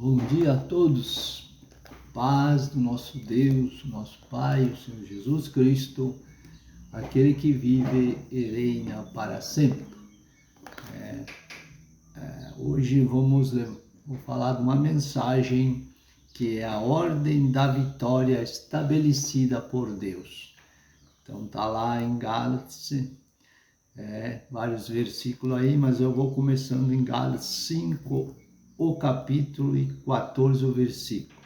Bom dia a todos, paz do nosso Deus, nosso Pai, o Senhor Jesus Cristo, aquele que vive e reina para sempre. Hoje vou falar de uma mensagem que é a ordem da vitória estabelecida por Deus. Então está lá em Gálatas, vários versículos aí, mas eu vou começando em Gálatas 5, o capítulo e 14 o versículo.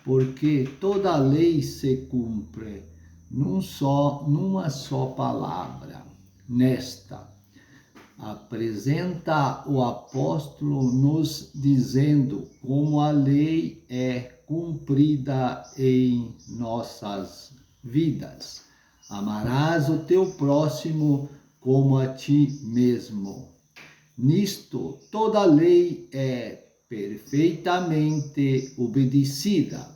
Porque toda a lei se cumpre numa só palavra. Nesta, apresenta o apóstolo nos dizendo como a lei é cumprida em nossas vidas. Amarás o teu próximo como a ti mesmo. Nisto, toda a lei é perfeitamente obedecida.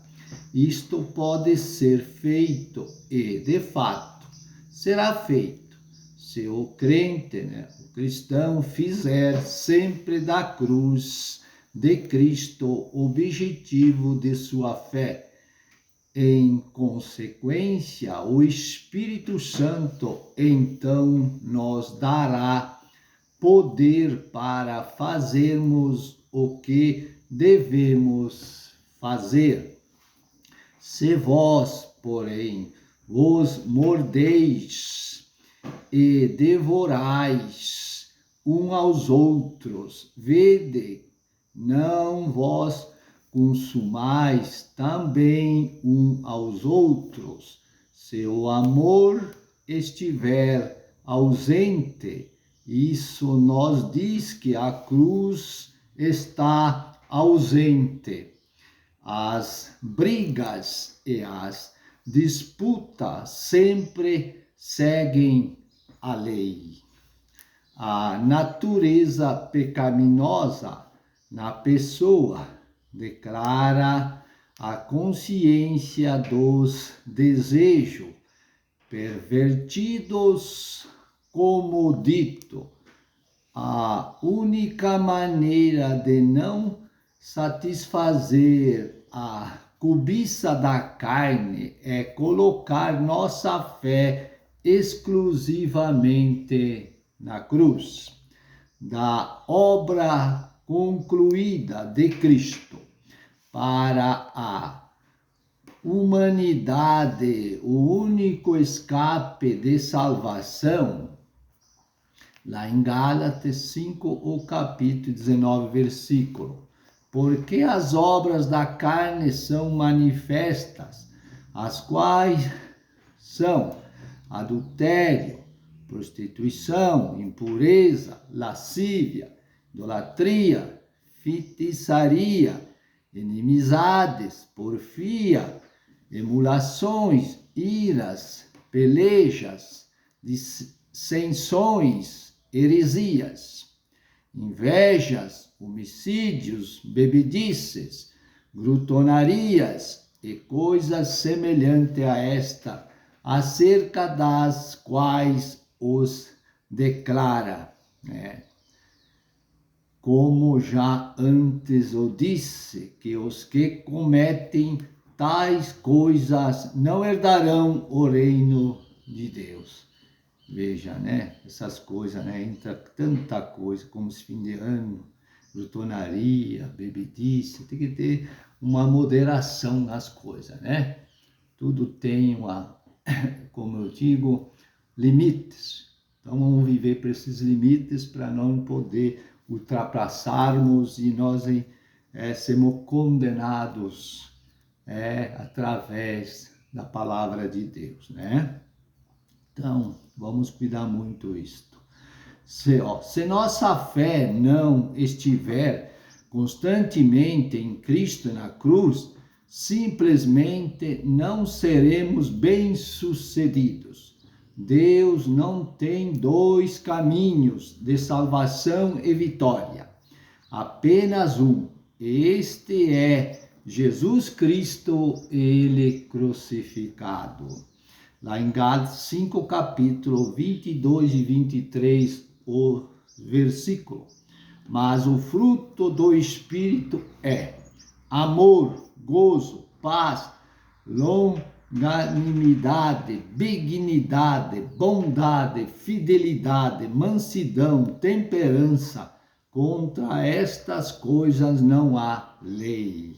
Isto pode ser feito e, de fato, será feito se o crente, o cristão, fizer sempre da cruz de Cristo o objetivo de sua fé. Em consequência, o Espírito Santo então nos dará poder para fazermos o que devemos fazer. Se vós, porém, vos mordeis e devorais uns aos outros, vede, não vos consumais também uns aos outros. Se o amor estiver ausente, isso nos diz que a cruz está ausente. As brigas e as disputas sempre seguem a lei. A natureza pecaminosa na pessoa declara a consciência dos desejos pervertidos. Como dito, a única maneira de não satisfazer a cobiça da carne é colocar nossa fé exclusivamente na cruz, da obra concluída de Cristo para a humanidade, o único escape de salvação. Lá em Gálatas 5, o capítulo 19, versículo. Porque as obras da carne são manifestas, as quais são adultério, prostituição, impureza, lascívia, idolatria, feitiçaria, inimizades, porfia, emulações, iras, pelejas, dissensões, heresias, invejas, homicídios, bebedices, glutonarias e coisas semelhantes a esta, acerca das quais os declara, Como já antes o disse, que os que cometem tais coisas não herdarão o reino de Deus. Veja, essas coisas, entra tanta coisa, como esse fim de ano, glutonaria, bebedice, tem que ter uma moderação nas coisas, Tudo tem como eu digo, limites. Então vamos viver por esses limites para não poder ultrapassarmos e nós sermos condenados através da palavra de Deus, Então, vamos cuidar muito isto. Se nossa fé não estiver constantemente em Cristo na cruz, simplesmente não seremos bem-sucedidos. Deus não tem dois caminhos de salvação e vitória, apenas um. Este é Jesus Cristo, ele crucificado. Lá em Gálatas 5, capítulo 22 e 23, o versículo. Mas o fruto do Espírito é amor, gozo, paz, longanimidade, benignidade, bondade, fidelidade, mansidão, temperança. Contra estas coisas não há lei.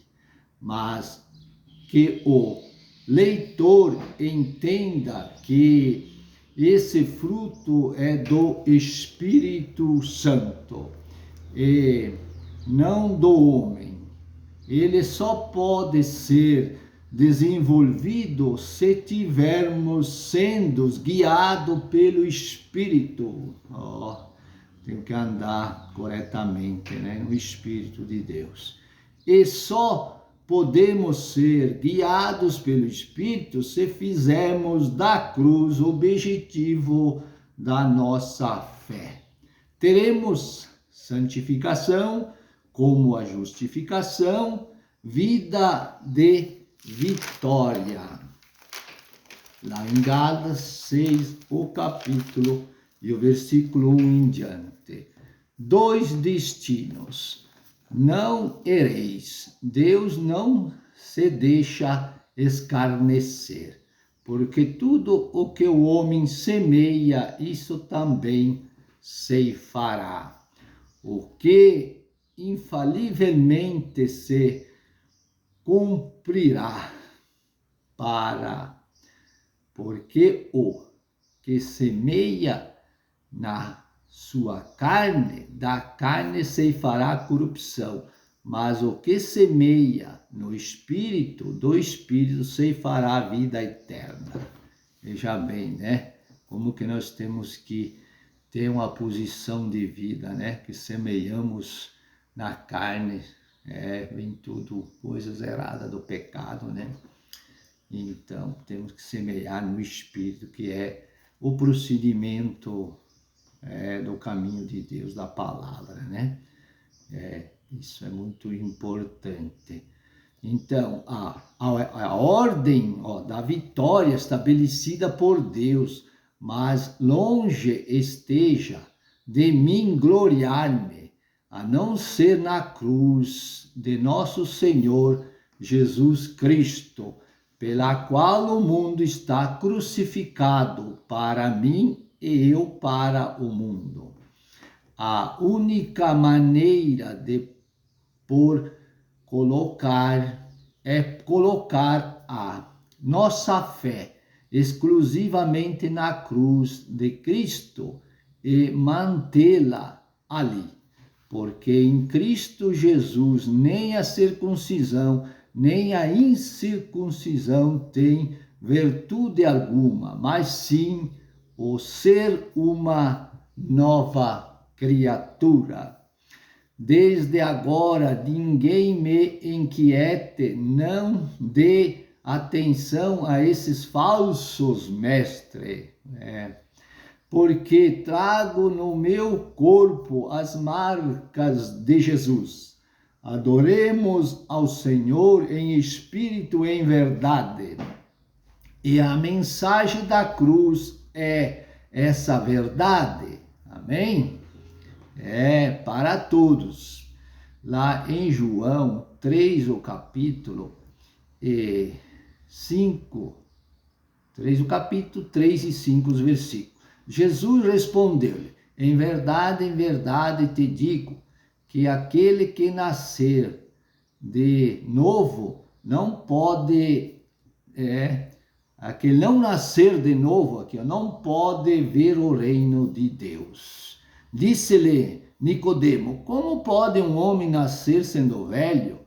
Mas que o leitor entenda que esse fruto é do Espírito Santo e não do homem. Ele só pode ser desenvolvido se tivermos sendo guiados pelo Espírito. Tem que andar corretamente, né? No Espírito de Deus. E só podemos ser guiados pelo Espírito se fizermos da cruz o objetivo da nossa fé. Teremos santificação como a justificação, vida de vitória. Lá em Gálatas 6, o capítulo e o versículo 1 em diante. 2 destinos. Não ereis. Deus não se deixa escarnecer, porque tudo o que o homem semeia, isso também ceifará. O que infalivelmente se cumprirá porque o que semeia na sua carne, da carne ceifará corrupção, mas o que semeia no Espírito, do Espírito ceifará a vida eterna. Veja bem, né? Como que nós temos que ter uma posição de vida, né? Que semeamos na carne, vem tudo coisas erradas do pecado, né? Então, temos que semear no Espírito, que é o procedimento do caminho de Deus, da palavra, né? Isso é muito importante. Então, a ordem da vitória estabelecida por Deus, mas longe esteja de mim gloriar-me, a não ser na cruz de nosso Senhor Jesus Cristo, pela qual o mundo está crucificado para mim e eu para o mundo. A única maneira de colocar a nossa fé exclusivamente na cruz de Cristo e mantê-la ali, porque em Cristo Jesus nem a circuncisão nem a incircuncisão tem virtude alguma, mas sim o ser uma nova criatura. Desde agora ninguém me inquiete, não dê atenção a esses falsos mestres, porque trago no meu corpo as marcas de Jesus. Adoremos ao Senhor em espírito e em verdade. E a mensagem da cruz é essa verdade. Amém? Para todos. Lá em João 3, o capítulo 5, 3, o capítulo 3 e 5, os versículos. Jesus respondeu-lhe: em verdade te digo, que aquele que nascer de novo não pode, aquele não nascer de novo, não pode ver o reino de Deus. Disse-lhe Nicodemo: como pode um homem nascer sendo velho?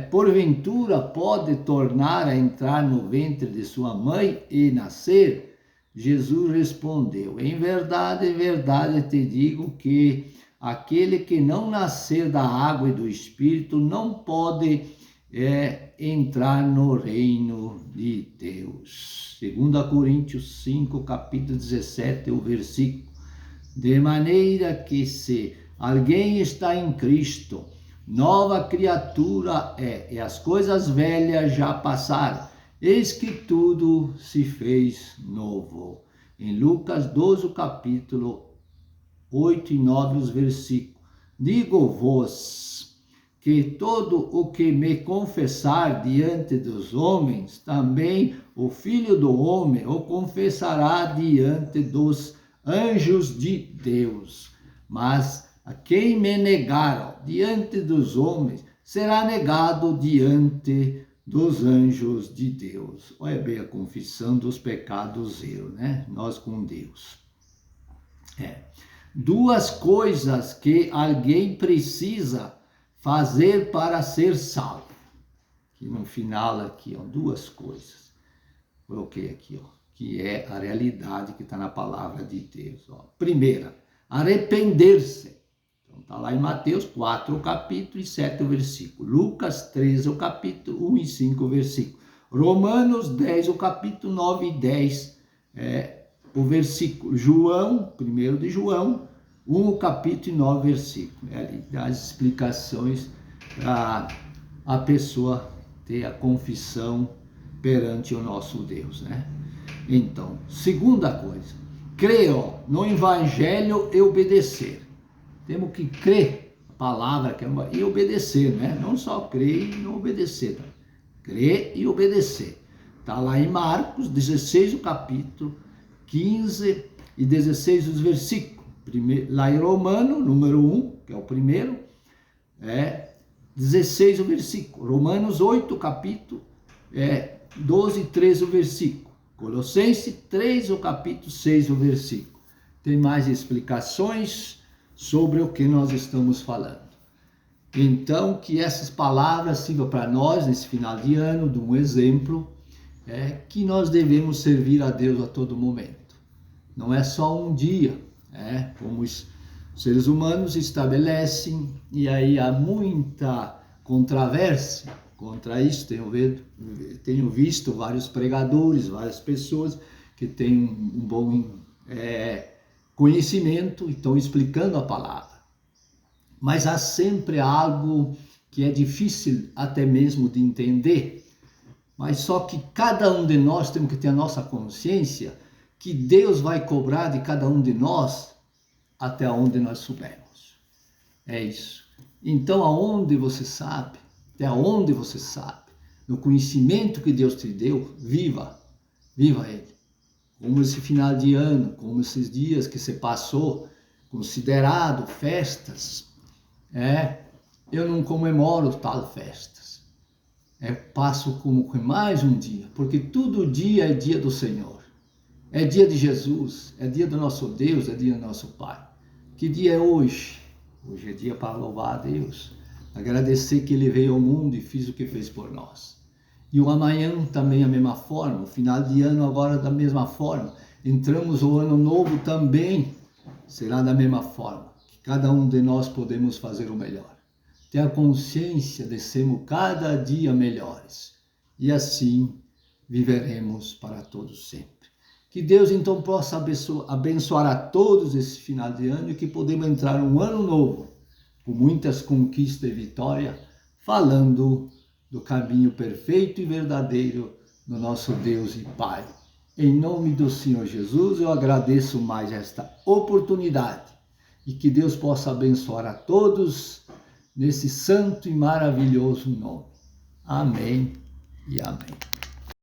Porventura pode tornar a entrar no ventre de sua mãe e nascer? Jesus respondeu: em verdade te digo que aquele que não nascer da água e do Espírito não pode entrar no reino de Deus. 2 Coríntios 5, capítulo 17, o versículo. De maneira que se alguém está em Cristo, nova criatura e as coisas velhas já passaram, eis que tudo se fez novo. Em Lucas 12, capítulo 8 e 9, os versículos. Digo-vos que todo o que me confessar diante dos homens, também o Filho do Homem o confessará diante dos anjos de Deus. Mas a quem me negar diante dos homens, será negado diante dos anjos de Deus. Olha bem a confissão dos pecados né? Nós com Deus. Duas coisas que alguém precisa fazer para ser salvo. Aqui no final aqui, ó, duas coisas. Coloquei aqui, ó, que é a realidade que está na palavra de Deus. Ó. Primeira, arrepender-se. Então está lá em Mateus 4, o capítulo, e 7, o versículo. Lucas 13, o capítulo, 1 e 5, o versículo. Romanos 10, o capítulo 9 e 10, o versículo. João, 1 de João, 1, o capítulo e 9, versículo. Ali as explicações para a pessoa ter a confissão perante o nosso Deus, né? Então, segunda coisa, creio no Evangelho e obedecer. Temos que crer a palavra e obedecer, né? Não só crer e não obedecer, tá? Crer e obedecer. Está lá em Marcos 16, o capítulo, 15 e 16 os versículos. Lá em Romano, número 1, que é o primeiro, 16 o versículo. Romanos 8, capítulo, 12 e 13 o versículo. Colossenses 3, o capítulo 6 o versículo. Tem mais explicações sobre o que nós estamos falando. Então, que essas palavras sirvam para nós, nesse final de ano, de um exemplo, que nós devemos servir a Deus a todo momento. Não é só um dia, como os seres humanos estabelecem, e aí há muita controvérsia contra isso. Tenho visto vários pregadores, várias pessoas que têm um bom conhecimento e estão explicando a palavra. Mas há sempre algo que é difícil até mesmo de entender. Mas só que cada um de nós temos que ter a nossa consciência que Deus vai cobrar de cada um de nós até onde nós soubermos. É isso. Então, aonde você sabe, até onde você sabe, no conhecimento que Deus te deu, viva Ele. Como esse final de ano, como esses dias que você passou, considerado festas, eu não comemoro tal festas. Passo como mais um dia, porque todo dia é dia do Senhor. É dia de Jesus, é dia do nosso Deus, é dia do nosso Pai. Que dia é hoje? Hoje é dia para louvar a Deus, agradecer que Ele veio ao mundo e fez o que fez por nós. E o amanhã também a mesma forma, o final de ano agora da mesma forma. Entramos o ano novo também, será da mesma forma. Que cada um de nós podemos fazer o melhor. Ter a consciência de sermos cada dia melhores. E assim viveremos para todos sempre. Que Deus então possa abençoar a todos esse final de ano e que podemos entrar um ano novo com muitas conquistas e vitórias, falando do caminho perfeito e verdadeiro do nosso Deus e Pai. Em nome do Senhor Jesus, eu agradeço mais esta oportunidade e que Deus possa abençoar a todos nesse santo e maravilhoso nome. Amém e amém.